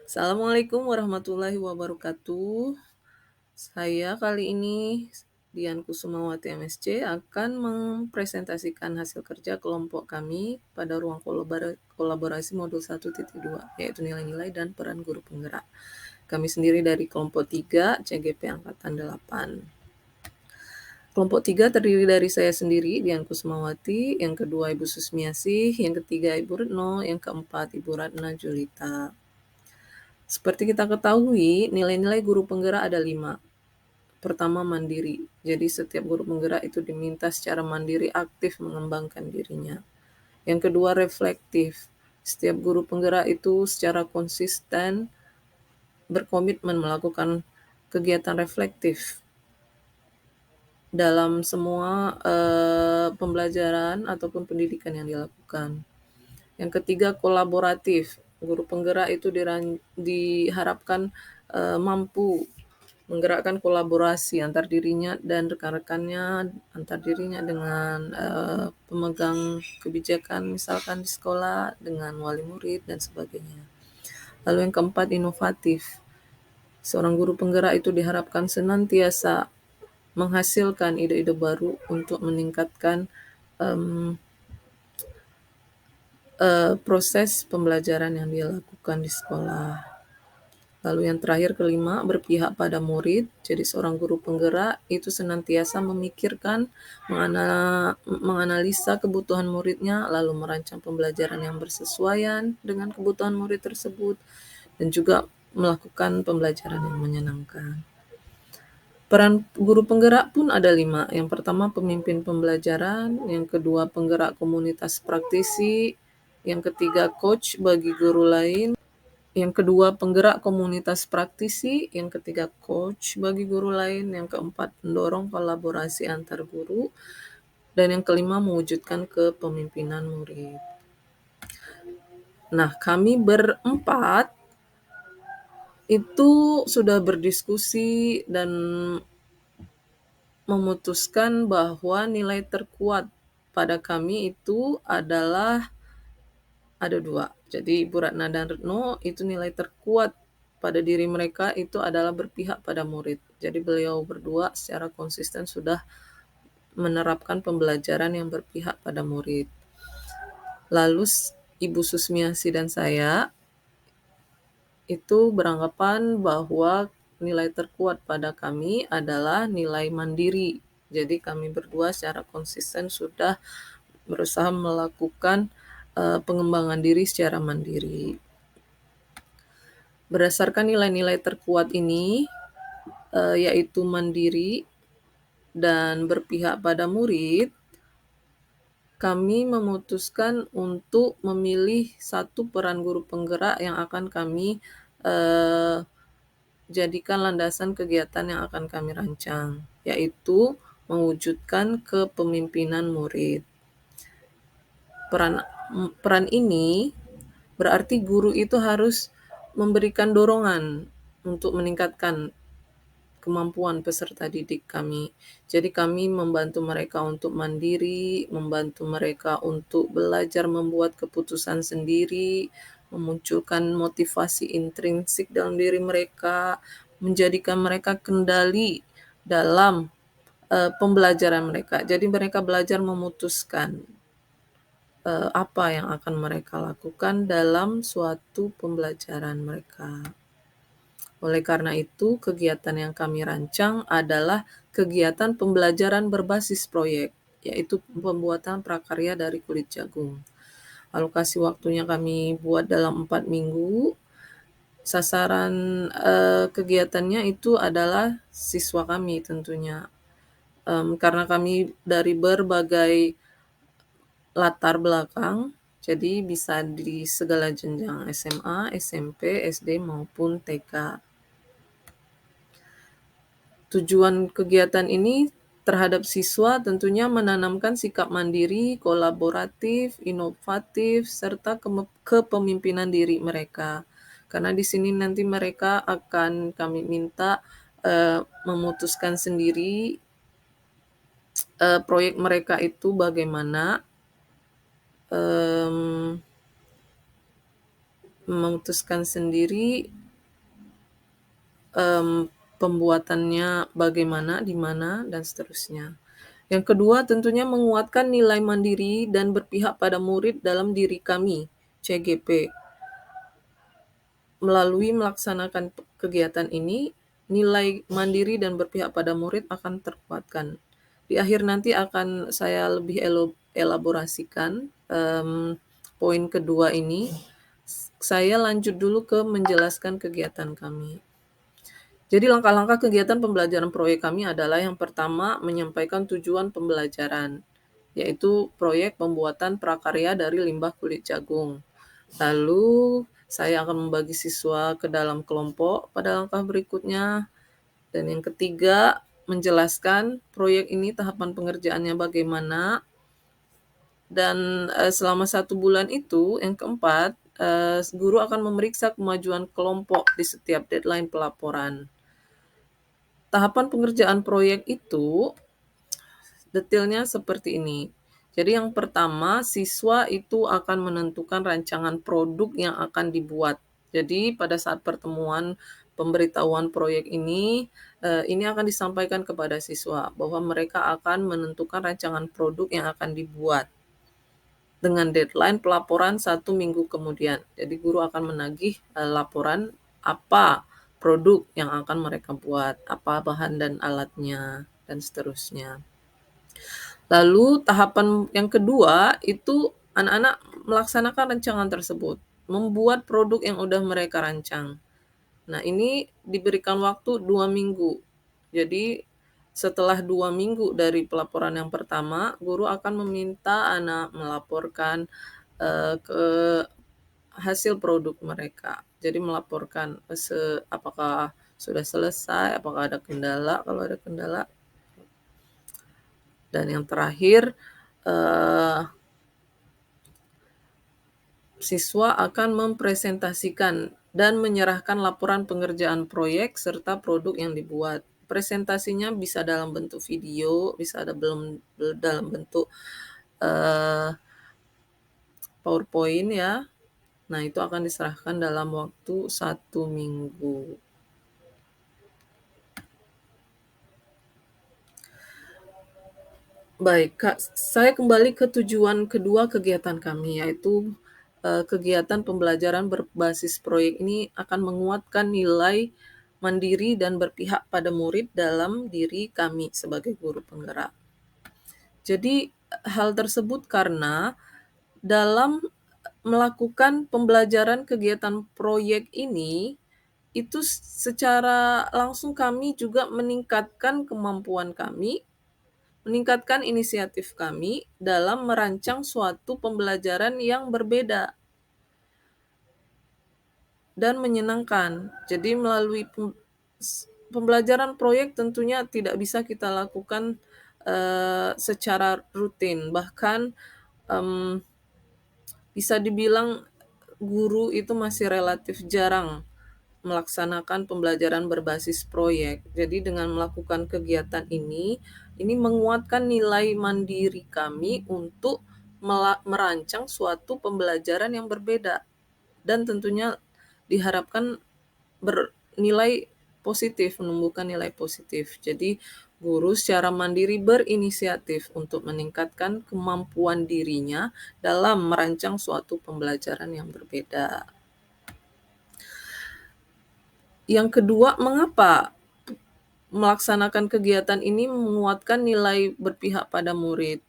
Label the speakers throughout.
Speaker 1: Assalamualaikum warahmatullahi wabarakatuh. Saya kali ini, Dian Kusumawati MSc, akan mempresentasikan hasil kerja kelompok kami pada ruang kolaborasi modul 1.2, yaitu nilai-nilai dan peran guru penggerak. Kami sendiri dari kelompok 3 CGP Angkatan 8. Kelompok 3 terdiri dari saya sendiri, Dian Kusumawati, yang kedua Ibu Susmiasih, yang ketiga Ibu Retno, yang keempat Ibu Ratna Julita. Seperti kita ketahui, nilai-nilai guru penggerak ada 5. Pertama, mandiri. Jadi setiap guru penggerak itu diminta secara mandiri aktif mengembangkan dirinya. Yang kedua, reflektif. Setiap guru penggerak itu secara konsisten berkomitmen melakukan kegiatan reflektif dalam semua pembelajaran ataupun pendidikan yang dilakukan. Yang ketiga, kolaboratif. Guru penggerak itu diharapkan mampu menggerakkan kolaborasi antar dirinya dan rekan-rekannya, antar dirinya dengan pemegang kebijakan misalkan di sekolah, dengan wali murid dan sebagainya. Lalu yang keempat, inovatif. Seorang guru penggerak itu diharapkan senantiasa menghasilkan ide-ide baru untuk meningkatkan proses pembelajaran yang dia lakukan di sekolah. Lalu yang terakhir, kelima, berpihak pada murid. Jadi seorang guru penggerak itu senantiasa memikirkan, menganalisa kebutuhan muridnya, lalu merancang pembelajaran yang bersesuaian dengan kebutuhan murid tersebut, dan juga melakukan pembelajaran yang menyenangkan. Peran guru penggerak pun ada 5. Yang pertama, pemimpin pembelajaran. Yang kedua, penggerak komunitas praktisi. Yang ketiga, coach bagi guru lain. Yang kedua, penggerak komunitas praktisi. Yang ketiga, coach bagi guru lain. Yang keempat, pendorong kolaborasi antar guru. Dan yang kelima, mewujudkan kepemimpinan murid. Nah, kami berempat itu sudah berdiskusi dan memutuskan bahwa nilai terkuat pada kami itu adalah ada 2. Jadi Ibu Ratna dan Retno itu nilai terkuat pada diri mereka itu adalah berpihak pada murid. Jadi beliau berdua secara konsisten sudah menerapkan pembelajaran yang berpihak pada murid. Lalu Ibu Susmiasi dan saya itu beranggapan bahwa nilai terkuat pada kami adalah nilai mandiri. Jadi kami berdua secara konsisten sudah berusaha melakukan pengembangan diri secara mandiri. Berdasarkan nilai-nilai terkuat ini, yaitu mandiri dan berpihak pada murid, kami memutuskan untuk memilih satu peran guru penggerak yang akan kami jadikan landasan kegiatan yang akan kami rancang, yaitu mewujudkan kepemimpinan murid. Peran ini berarti guru itu harus memberikan dorongan untuk meningkatkan kemampuan peserta didik kami. Jadi kami membantu mereka untuk mandiri, membantu mereka untuk belajar membuat keputusan sendiri, memunculkan motivasi intrinsik dalam diri mereka, menjadikan mereka kendali dalam pembelajaran mereka. Jadi mereka belajar memutuskan apa yang akan mereka lakukan dalam suatu pembelajaran mereka. Oleh karena itu, kegiatan yang kami rancang adalah kegiatan pembelajaran berbasis proyek, yaitu pembuatan prakarya dari kulit jagung. Alokasi waktunya kami buat dalam 4 minggu. Sasaran kegiatannya itu adalah siswa kami tentunya. Karena kami dari berbagai latar belakang, jadi bisa di segala jenjang SMA, SMP, SD maupun TK. Tujuan kegiatan ini terhadap siswa tentunya menanamkan sikap mandiri, kolaboratif, inovatif, serta kepemimpinan diri mereka. Karena di sini nanti mereka akan kami minta memutuskan sendiri proyek mereka itu bagaimana, memutuskan sendiri pembuatannya bagaimana, di mana, dan seterusnya. Yang kedua tentunya menguatkan nilai mandiri dan berpihak pada murid dalam diri kami, CGP. Melalui melaksanakan kegiatan ini, nilai mandiri dan berpihak pada murid akan terkuatkan. Di akhir nanti akan saya lebih elaborasikan poin kedua ini. Saya lanjut dulu ke menjelaskan kegiatan kami. Jadi langkah-langkah kegiatan pembelajaran proyek kami adalah yang pertama menyampaikan tujuan pembelajaran, yaitu proyek pembuatan prakarya dari limbah kulit jagung. Lalu saya akan membagi siswa ke dalam kelompok pada langkah berikutnya. Dan yang ketiga, menjelaskan proyek ini tahapan pengerjaannya bagaimana. Dan selama 1 bulan itu, yang keempat, guru akan memeriksa kemajuan kelompok di setiap deadline pelaporan. Tahapan pengerjaan proyek itu detailnya seperti ini. Jadi yang pertama, siswa itu akan menentukan rancangan produk yang akan dibuat. Jadi pada saat pertemuan pemberitahuan proyek ini akan disampaikan kepada siswa bahwa mereka akan menentukan rancangan produk yang akan dibuat dengan deadline pelaporan 1 minggu kemudian. Jadi guru akan menagih laporan apa produk yang akan mereka buat, apa bahan dan alatnya, dan seterusnya. Lalu tahapan yang kedua itu anak-anak melaksanakan rancangan tersebut, membuat produk yang udah mereka rancang. Nah, ini diberikan waktu 2 minggu. Jadi setelah 2 minggu dari pelaporan yang pertama, guru akan meminta anak melaporkan ke hasil produk mereka. Jadi melaporkan apakah sudah selesai, apakah ada kendala, kalau ada kendala. Dan yang terakhir, siswa akan mempresentasikan dan menyerahkan laporan pengerjaan proyek serta produk yang dibuat. Presentasinya bisa dalam bentuk video, bisa dalam bentuk PowerPoint ya. Nah, itu akan diserahkan dalam waktu 1 minggu. Baik, Kak, saya kembali ke tujuan kedua kegiatan kami, yaitu kegiatan pembelajaran berbasis proyek ini akan menguatkan nilai mandiri dan berpihak pada murid dalam diri kami sebagai guru penggerak. Jadi hal tersebut karena dalam melakukan pembelajaran kegiatan proyek ini, itu secara langsung kami juga meningkatkan kemampuan kami, meningkatkan inisiatif kami dalam merancang suatu pembelajaran yang berbeda dan menyenangkan. Jadi melalui pembelajaran proyek tentunya tidak bisa kita lakukan secara rutin. Bahkan bisa dibilang guru itu masih relatif jarang melaksanakan pembelajaran berbasis proyek. Jadi dengan melakukan kegiatan ini menguatkan nilai mandiri kami untuk merancang suatu pembelajaran yang berbeda. Dan tentunya diharapkan bernilai positif, menumbuhkan nilai positif. Jadi guru secara mandiri berinisiatif untuk meningkatkan kemampuan dirinya dalam merancang suatu pembelajaran yang berbeda. Yang kedua, mengapa melaksanakan kegiatan ini menguatkan nilai berpihak pada murid?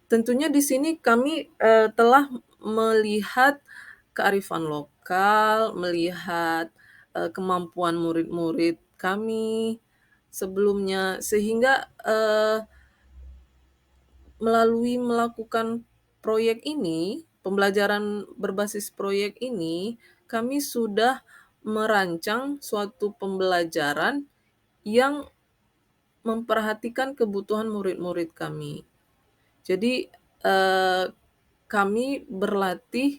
Speaker 1: Tentunya di sini kami telah melihat kearifan lokal, melihat kemampuan murid-murid kami sebelumnya, sehingga melalui melakukan proyek ini, pembelajaran berbasis proyek ini, kami sudah merancang suatu pembelajaran yang memperhatikan kebutuhan murid-murid kami. Jadi kami berlatih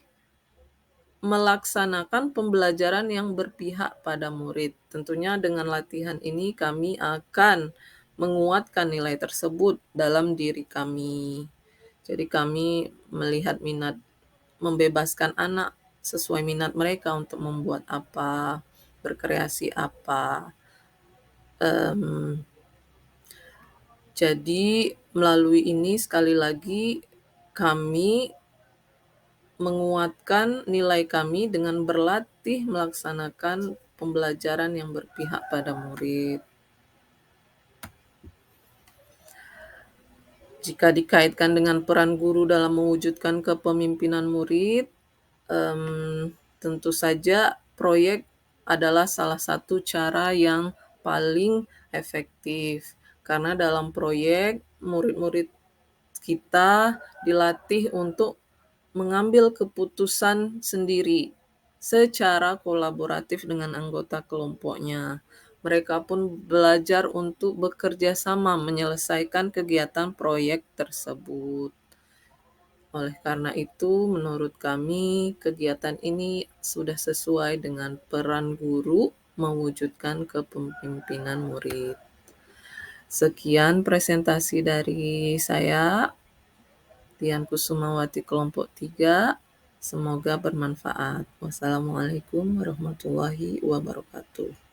Speaker 1: melaksanakan pembelajaran yang berpihak pada murid. Tentunya dengan latihan ini kami akan menguatkan nilai tersebut dalam diri kami. Jadi kami melihat minat, membebaskan anak sesuai minat mereka untuk membuat apa, berkreasi apa. Jadi melalui ini sekali lagi kami menguatkan nilai kami dengan berlatih melaksanakan pembelajaran yang berpihak pada murid. Jika dikaitkan dengan peran guru dalam mewujudkan kepemimpinan murid, tentu saja proyek adalah salah satu cara yang paling efektif. Karena dalam proyek, murid-murid kita dilatih untuk mengambil keputusan sendiri secara kolaboratif dengan anggota kelompoknya. Mereka pun belajar untuk bekerja sama menyelesaikan kegiatan proyek tersebut. Oleh karena itu, menurut kami, kegiatan ini sudah sesuai dengan peran guru mewujudkan kepemimpinan murid. Sekian presentasi dari saya, Dian Kusumawati kelompok 3. Semoga bermanfaat. Wassalamualaikum warahmatullahi wabarakatuh.